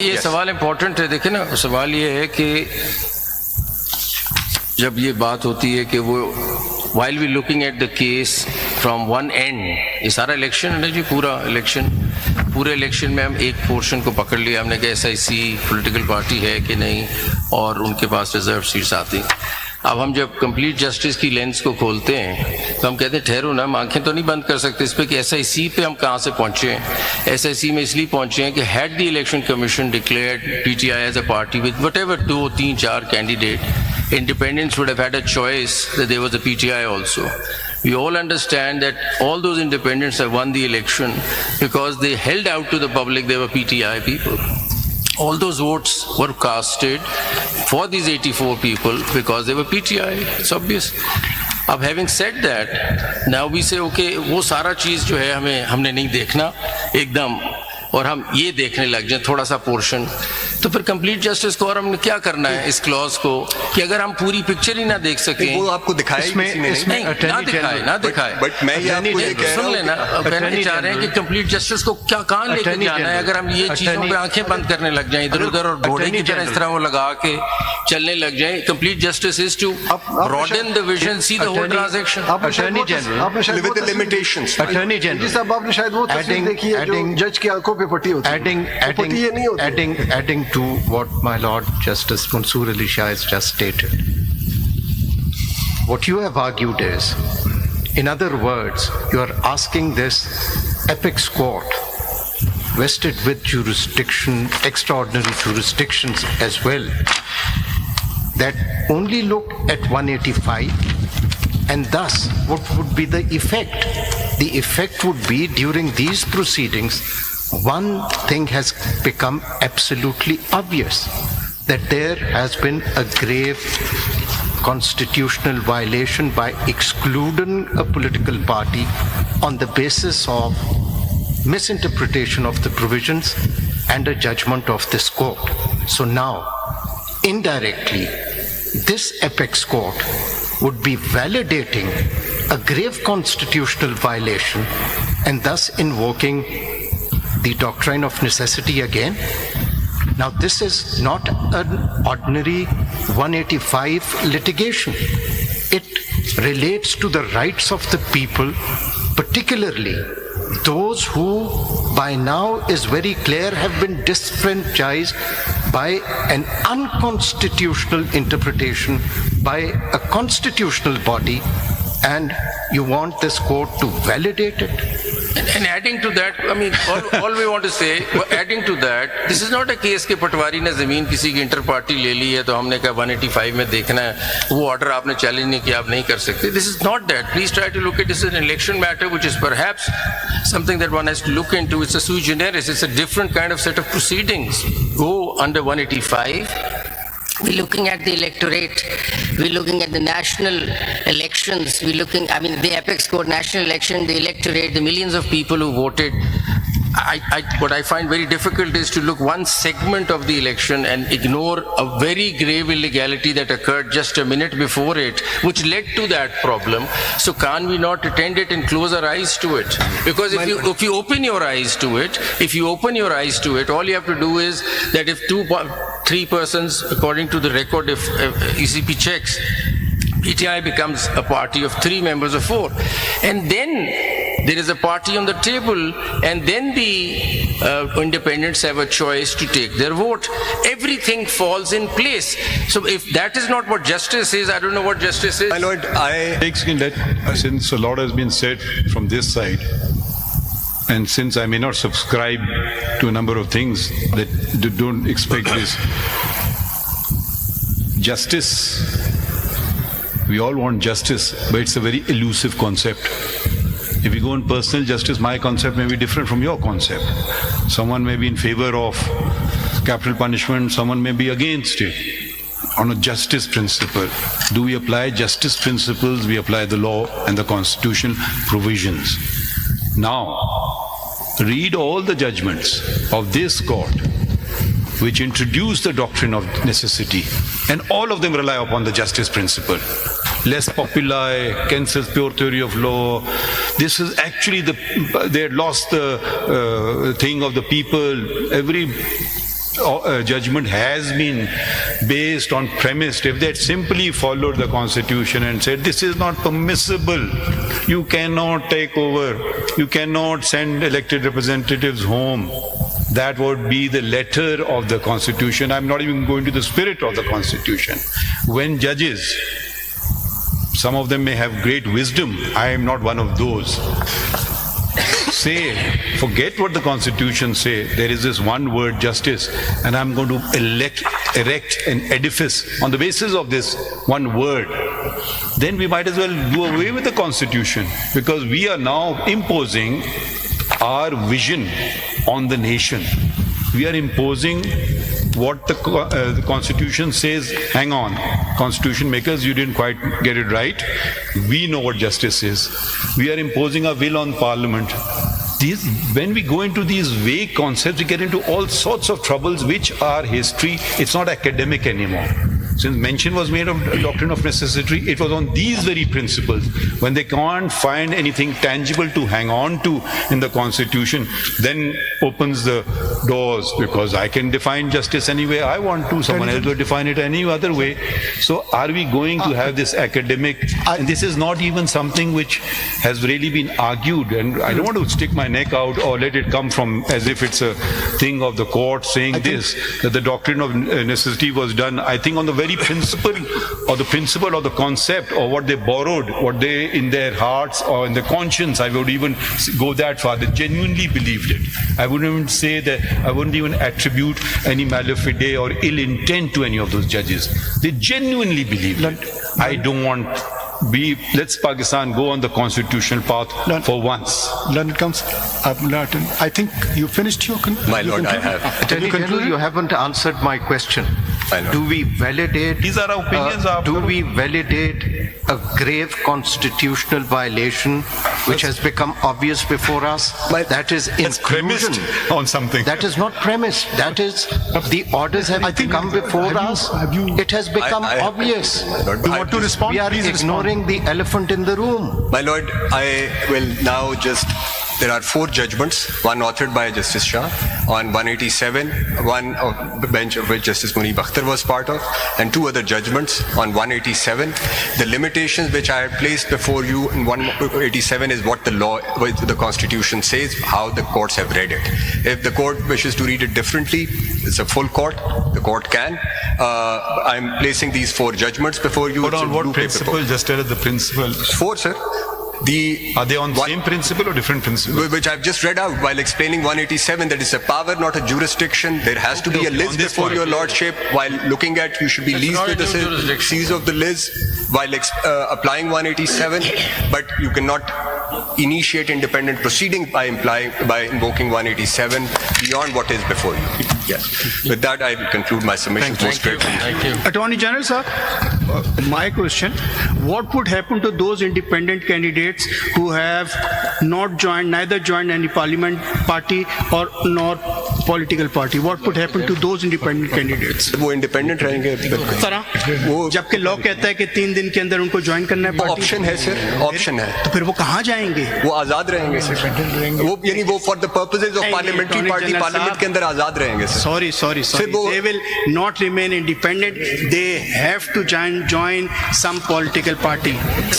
ये सवाल इम्पोर्टेंट है। देखिए ना, सवाल ये है कि जब ये बात होती है कि वो while we looking at the case from one end, ये सारा इलेक्शन है ना जी, पूरे इलेक्शन में हम एक पोर्शन को पकड़ लिया, हमने कहा SIC पॉलिटिकल पार्टी है कि नहीं और उनके पास रिजर्व सीट्स आती। अब हम जब कंप्लीट जस्टिस की लेंस को खोलते हैं तो हम कहते हैं ठहरो ना, हम आंखें तो नहीं बंद कर सकते इस पे कि SIC पे हम कहाँ से पहुँचे हैं। SIC में इसलिए पहुँचे हैं कि had the election commission declared PTI as a party with whatever 2, 3, 4 candidate, independents would have had a choice that there was a PTI also. We all understand that all those independents have won the election because they held out to the public they were PTI people. All those votes were casted for these 84 people because they were PTI. It's obvious. अब having said that, now we say okay, वो सारा चीज़ जो है हमने नहीं देखना एकदम, और हम ये देखने लग जाए थोड़ा सा पोर्शन, तो फिर कंप्लीट जस्टिस को और हमने क्या करना है इस क्लॉज को कि अगर हम पूरी पिक्चर ही ना देख सकें, वो आपको दिखाया नहीं, ना दिखाए बट मैं ये आपको ये कह रहा हूं, सुन लेना, कहना चाह रहे हैं कि कंप्लीट जस्टिस को कहाँ लेके जाना है। अगर हम ये चीजों पे आंखें बंद करने लग जाएं इधर उधर और घोड़े की तरह इस तरह वो लगा के चलने लग जाएं, complete justice is to broaden the vision, see the whole transaction. Attorney general with the limitations. Attorney general साहब, आपने शायद वो तस्वीर देखी है जो जज की आंखों पे पट्टी होती है। Adding to what my Lord Justice Mansoor Ali Shah has just stated, what you have argued is, in other words, you are asking this apex court, vested with jurisdiction, extraordinary jurisdictions as well, that only look at 185, and thus what would be the effect? The effect would be during these proceedings, one thing has become absolutely obvious, that there has been a grave constitutional violation by excluding a political party on the basis of misinterpretation of the provisions and a judgment of this court. So now, indirectly, this apex court would be validating a grave constitutional violation and thus invoking the doctrine of necessity again. Now this is not an ordinary 185 litigation. It relates to the rights of the people, particularly those who by now is very clear have been disenfranchised by an unconstitutional interpretation by a constitutional body, and you want this court to validate it. And adding to that, I mean, all we want to say, adding to that, this is not a case कि पटवारी ने जमीन किसी की inter party ले ली है तो हमने कहा 185 में देखना है, वो ऑर्डर आपने चैलेंज नहीं किया, आप नहीं कर सकते. This is not that. Please try to look at this as an election matter, which is perhaps something that one has to look into. It's a sui generis. It's a different kind of set of proceedings. Go under 185. We're looking at the electorate, we're looking at the national elections, the apex court, national election, the electorate, the millions of people who voted. What I find very difficult is to look one segment of the election and ignore a very grave illegality that occurred just a minute before it, which led to that problem. So can we not attend it and close our eyes to it? Because if you open your eyes to it, all you have to do is that if 3 persons, according to the record, if ECP checks, PTI becomes a party of 3 members of 4, and then there is a party on the table, and then the independents have a choice to take their vote. Everything falls in place. So if that is not what justice is, I don't know what justice is. My lord, since a lot has been said from this side, and since I may not subscribe to a number of things that don't expect this, justice, we all want justice, but it's a very elusive concept. If you go on personal justice, my concept may be different from your concept. Someone may be in favor of capital punishment, someone may be against it. On a justice principle, do we apply justice principles? We apply the law and the constitutional provisions. Now, read all the judgments of this court which introduce the doctrine of necessity, and all of them rely upon the justice principle. Les populi, Keynes's pure theory of law. This is actually they had lost the thing of the people. Every judgment has been based on premised, if they had simply followed the constitution and said this is not permissible, you cannot take over, you cannot send elected representatives home, that would be the letter of the constitution. I'm not even going to the spirit of the constitution. When judges, some of them may have great wisdom, I am not one of those, say, forget what the constitution say, there is this one word, justice, and I'm going to erect an edifice on the basis of this one word, then we might as well do away with the constitution, because we are now imposing our vision on the nation. We are imposing what the constitution says. Hang on, constitution makers, you didn't quite get it right. We know what justice is. We are imposing our will on parliament. When we go into these vague concepts, we get into all sorts of troubles which are history. It's not academic anymore. Since mention was made of doctrine of necessity, it was on these very principles. When they can't find anything tangible to hang on to in the constitution, then opens the doors, because I can define justice any way I want to, someone else will define it any other way. So are we going to have this academic, and this is not even something which has really been argued, and I don't want to stick my neck out or let it come from as if it's a thing of the court saying this, that the doctrine of necessity was done, I think on the very principle or the concept, or what they borrowed, what they in their hearts or in their conscience, I would even go that far, they genuinely believed it. I wouldn't even say that, I wouldn't even attribute any malafide or ill intent to any of those judges. They genuinely believed it. I don't want let's Pakistan go on the constitutional path for once. Learned comes, I think you finished your My lord, I have. Attorney General, you haven't answered my question. Do we validate? These are our opinions. Do we validate a grave constitutional violation which has become obvious before us? That is inclusion. Premised on something. That is not premised. That is the orders have come before us. It has become obvious. You want to respond? We are Please ignoring the elephant in the room. My lord, I will now just, there are 4 judgments, one authored by Justice Shah on 187, one of the bench of which Justice Munib Akhtar was part of, and 2 other judgments on 187. The limitations which I have placed before you in 187 is what the law, what the constitution says, how the courts have read it. If the court wishes to read it differently, it's a full court, the court can. I'm placing these 4 judgments before you. But on what principle? Just tell us the principle. 4, sir. Are they on the same principle or different principle? Which I've just read out while explaining 187, that it's a power, not a jurisdiction. There has to be a list before your lordship. While looking at, you should be leased with the seize of the list while applying 187, but you cannot initiate independent proceeding by invoking 187 beyond what is before you. Yes. With that, I will conclude my submission. Thank you. Attorney General, sir, my question, what would happen to those independent candidates who have neither joined any parliament party or nor political party? What would happen to those independent candidates? वो independent रहेंगे तरह जबकि law कहता है कि 3 दिन के अंदर उनको ज्वाइन करना है पार्टी। ऑप्शन है सर, ऑप्शन है। तो फिर वो कहाँ जाएंगे? वो आजाद रहेंगे सर। वो यानी वो for the purposes of parliamentary party parliament के अंदर आजाद रहेंगे sir. Sorry. They will not remain independent. They have to join some political party.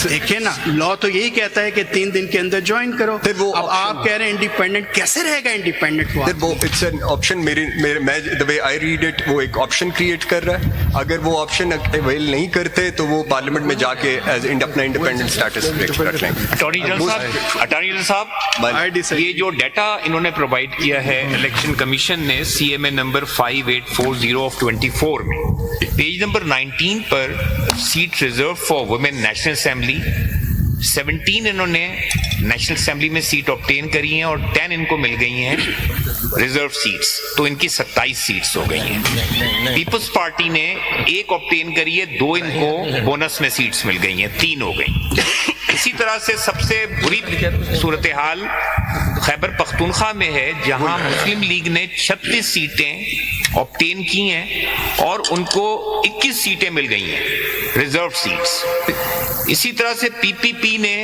देखिए ना, लॉ तो यही कहता है कि 3 दिन के अंदर ज्वाइन करो। अब आप कह रहे हैं इंडिपेंडेंट, कैसे रहेगा इंडिपेंडेंट? वो इट्स एन ऑप्शन, मैं the way I read it, वो एक ऑप्शन क्रिएट कर रहा है। अगर वो ऑप्शन अवेल नहीं करते तो वो पार्लियामेंट में जाके अपना इंडिपेंडेंट स्टेटस रख लेंगे। अटॉर्नी जनरल साहब, ये जो डाटा इन्होंने प्रोवाइड किया है इलेक्शन कमीशन ने CMA नंबर 5840 ऑफ 24 में, पेज नंबर 19 पर seat reserve for women national assembly 17 इन्होंने नेशनल असेंबली में सीट ऑब्टेन करी हैं और 10 इनको मिल गई हैं रिजर्व सीट्स, तो इनकी 27 सीट्स हो गई हैं। पीपल्स पार्टी ने 1 ऑब्टेन करी है, 2 इनको बोनस में सीट्स मिल गई हैं, 3 हो गई। इसी तरह से सबसे बुरी सूरत हाल खैबर पख्तूनख्वा में है, जहां मुस्लिम लीग ने 36 सीटें ऑब्टेन की हैं और उनको 21 सीटें मिल गई हैं रिजर्व सीट्स। इसी तरह से PPP ने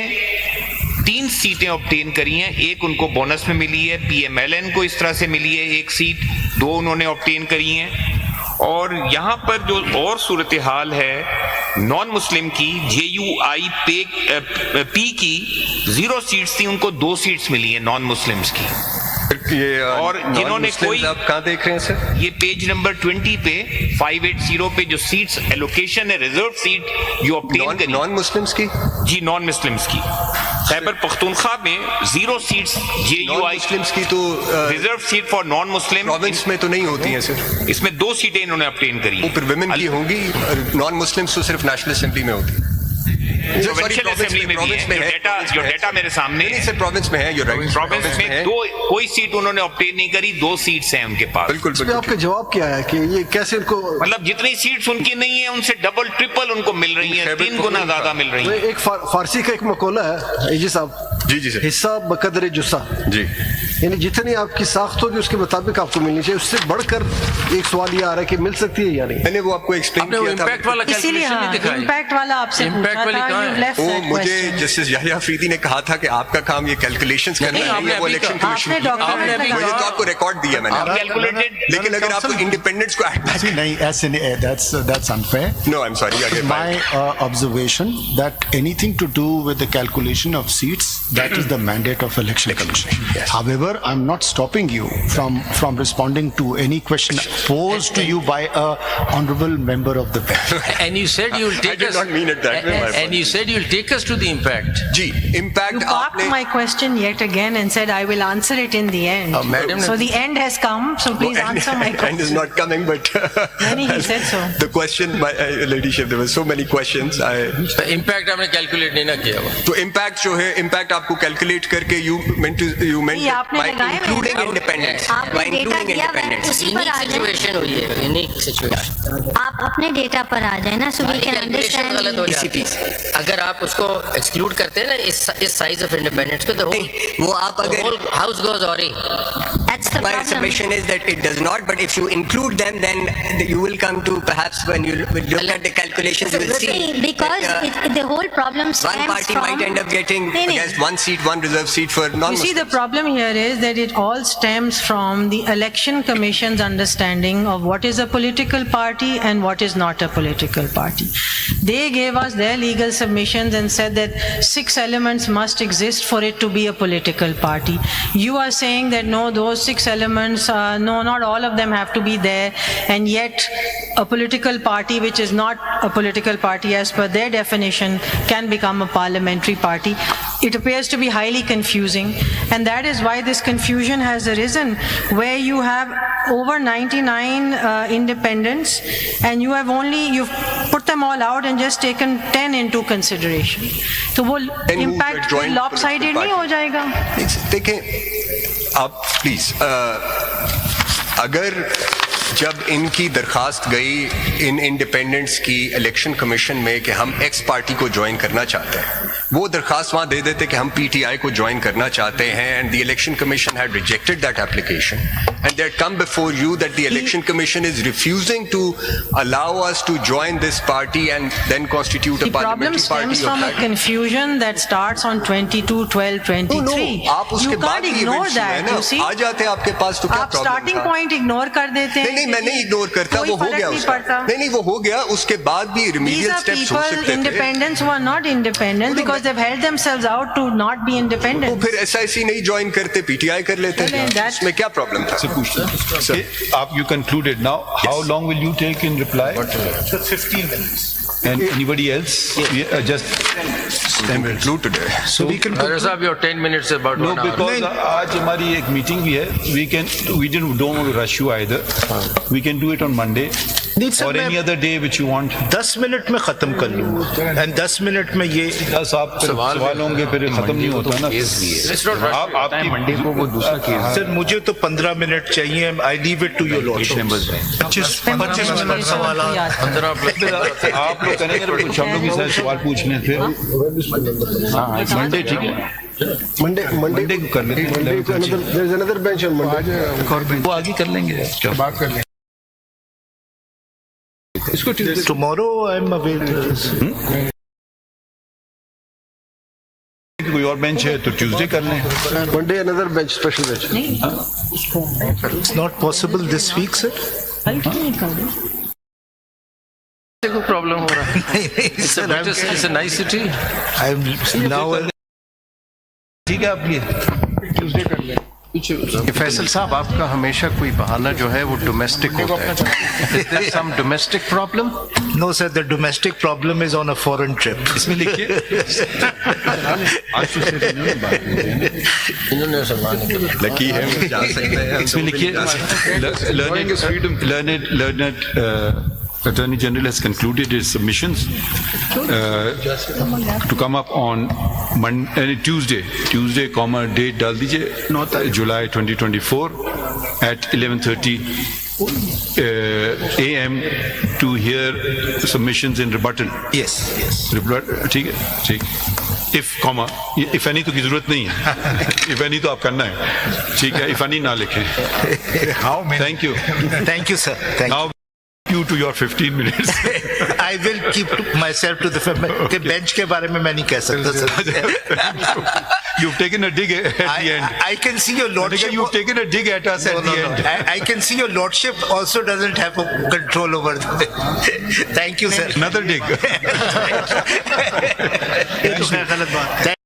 3 सीटें ऑब्टेन करी हैं, एक उनको बोनस में मिली है, PMLN को इस तरह से मिली है 1 सीट, 2 उन्होंने ऑब्टेन करी हैं। और यहाँ पर जो और सूरत हाल है नॉन मुस्लिम की, JUIP की 0 सीट्स थी, उनको 2 सीट्स मिली है नॉन मुस्लिम्स की। ये और जिन्होंने कोई, आप कहाँ देख रहे हैं सर? ये पेज नंबर 20 पे 580 पे जो सीट्स एलोकेशन है, रिजर्व सीट जो ऑब्टेन करी नॉन मुस्लिम्स की, जी नॉन मुस्लिम्स की, खैबर पख्तूनख्वा में 0 सीट्स JUI मुस्लिम्स की तो reserve seat for non Muslim province में तो नहीं होती हैं सर, इसमें 2 सीटें इन्होंने ऑब्टेन करी वो फिर विमेन की होंगी, नॉन मुस्लिम्स तो सिर्फ नेशनल असेंबली में होती है। प्रोविंशियल असेंबली में भी है, जो डेटा मेरे सामने नहीं सर, प्रोविंस में है, you're right, प्रोविंस में 2 कोई सीट उन्होंने ऑब्टेन नहीं करी, 2 सीट्स हैं उनके पास। बिल्कुल इस पे आपका जवाब क्या है कि ये कैसे उनको, मतलब जितनी सीट्स उनकी नहीं है उनसे डबल ट्रिपल उनको मिल रही है, 3 गुना ज्यादा मिल रही है। एक फारसी का एक मकौला है एजी साहब, जी सर, हिस्सा बकदर जुस्सा, जी, यानी जितनी आपकी साख्त होगी उसके मुताबिक आपको मिलनी चाहिए। उससे बढ़कर एक सवाल ये आ रहा है कि मिल सकती है या नहीं। मैंने वो आपको एक्सप्लेन किया था, इम्पैक्ट वाला इसीलिए कैलकुलेशन नहीं दिखाया। इम्पैक्ट वाला आपसे Impact पूछा वाली था, कहाँ you है? left वो that मुझे question. जस्टिस याहिया अफरीदी ने कहा था कि आपका काम ये कैलकुलेशंस करना नहीं, नहीं आपने है, वो अभी इलेक्शन कहा- कमीशन आपने की। document आपने अभी मुझे कहा- तो आपको रिकॉर्ड दिया मैंने, कैलकुलेटेड, लेकिन अगर आपको इंडिपेंडेंस को See, nahi, ऐसे नहीं, that's unfair. No, I am sorry, My observation that anything to do with the calculation of seats, that is the mandate of election commission. However, I'm not stopping you from responding to any question posed to you by a honorable member of the bench. And you said you will take did us. not mean it that way, my And you said you will take us to the impact. जी, You impact parked आपने my question yet again and said I will answer it in the end. Madam, So the end has come, so please answer my and is question. not coming, but He said so. the question, my ladyship, there were so many questions. Impact आपने calculate नहीं ना किया हुआ। तो impact जो है, impact आपको calculate करके you meant ये आपने by लगाया है। including independence, आपने by डेटा including दिया हुआ है, independence. उसी पर आ जाए। सिचुएशन हुई है, यूनिक सिचुएशन। आप अपने डेटा पर आ जाए ना, so we can कैलकुलेशन गलत हो understand. जाती है। अगर आप उसको एक्सक्लूड करते हैं ना इस साइज ऑफ इंडिपेंडेंस को, तो वो आप अगर house goes ऑरी। That's the my problem. submission is that it does not, but if you include them, then you will come to, perhaps when you look at the calculations, you will see Because that, the whole problem one stems party from. might end up getting नहीं, नहीं. Against one seat, one reserve seat for You see, non-Muslims. the problem here is that it all stems from the Election Commission's understanding of what is a political party and what is not a political party. They gave us their legal submissions and said that 6 elements must exist for it to be a political party. You are saying that no, those 6 elements, no, not all of them have to be there, and yet a political party which is not a political party as per their definition can become a parliamentary party. It appears to be highly confusing, and that is why this confusion has arisen, where you have over 99 independents, and you've put them all out and just taken 10 into consideration. तो वो who impact were joint lopsided political नहीं हो जाएगा? देखें आप please, अगर जब इनकी दरखास्त गई इन इंडिपेंडेंट्स की इलेक्शन कमीशन में कि हम एक्स पार्टी को ज्वाइन करना चाहते हैं, वो दरखास्त वहां दे देते कि हम पीटीआई को ज्वाइन करना चाहते हैं, and the election commission had rejected that application, and they had come before you that the election commission is refusing to allow us to join this party and then constitute a The problem parliamentary stems party from a confusion that starts on 22/12/23. आप उसके You बाद can't भी ignore events हुए हैं that, ना, you see. आ जाते हैं आपके पास, तो क्या आप प्रॉब्लम स्टार्टिंग पॉइंट इग्नोर कर देते हैं। नहीं, मैं नहीं इग्नोर करता, कोई वो हो फर्क गया नहीं उसका। पड़ता। नहीं, वो हो गया, उसके बाद भी These रिमीडियल are स्टेप्स हो people, सकते थे। independents who are not independent because they've held themselves out to not be वो independent. फिर एसआईसी नहीं ज्वाइन करते, पीटीआई कर लेते नहीं, हैं, that- उसमें क्या प्रॉब्लम था? Okay, you concluded now. How long will you take in reply? 15 minutes. And anybody else? Yeah, just Conclude today. so we can Reza Saab, your 10 minutes is about No, 1 hour. because आज हमारी एक meeting भी है. We don't want to rush you either. We can do it on Monday नहीं sir, or any मैं other day which you want. 10 minute में खत्म कर लूंगा, एंड 10 मिनट में ये 10 आप सवाल होंगे, फिर खत्म नहीं होता ना. Let's not rush. आप आपकी मंडे को वो दूसरा केस सर मुझे तो 15 मिनट चाहिए. I leave it to your lordship. 25 minute सवाल. 15 plus आप लोग करेंगे तो कुछ हम लोग भी शायद सवाल पूछने फिर. हाँ, मंडे ठीक है. मंडे को कर लेते हैं. there is another bench on Monday. वो आगे कर लेंगे. बात कर लेंगे. Tomorrow I am available. कोई और बेंच है तो ट्यूसडे कर लें. One day another bench, special bench. It's not possible this week, sir? को प्रॉब्लम हो रहा है. It's a nice city. I'm now. ठीक है आप लिए. फैसल साहब, आपका हमेशा कोई बहाना जो है वो डोमेस्टिक होता है. Is there some domestic problem? No, sir, the domestic problem is on a foreign trip. इसमें लिखिए. इन्होंने सम्मान नहीं. लकी है वो जा सकते हैं. इसमें लिखिए. Learned Attorney General has concluded his submissions to come up on Tuesday, date डाल दीजिए July 2024 at 11:30 a.m. to hear submissions in rebuttal. Yes. ठीक है, ठीक. If any तो की जरूरत नहीं है. If any तो आप करना है. ठीक है, if any ना लिखें. How many? Thank you. Thank you, sir. Thank Now you to your 15 minutes. I will keep myself to the के bench के बारे में मैं नहीं कह सकता, sir. You've taken a dig at the end. I can see your lordship. You've taken a dig at us at the end. I can see your lordship also doesn't have control over the. Thank you, sir. Another dig. गलत बात.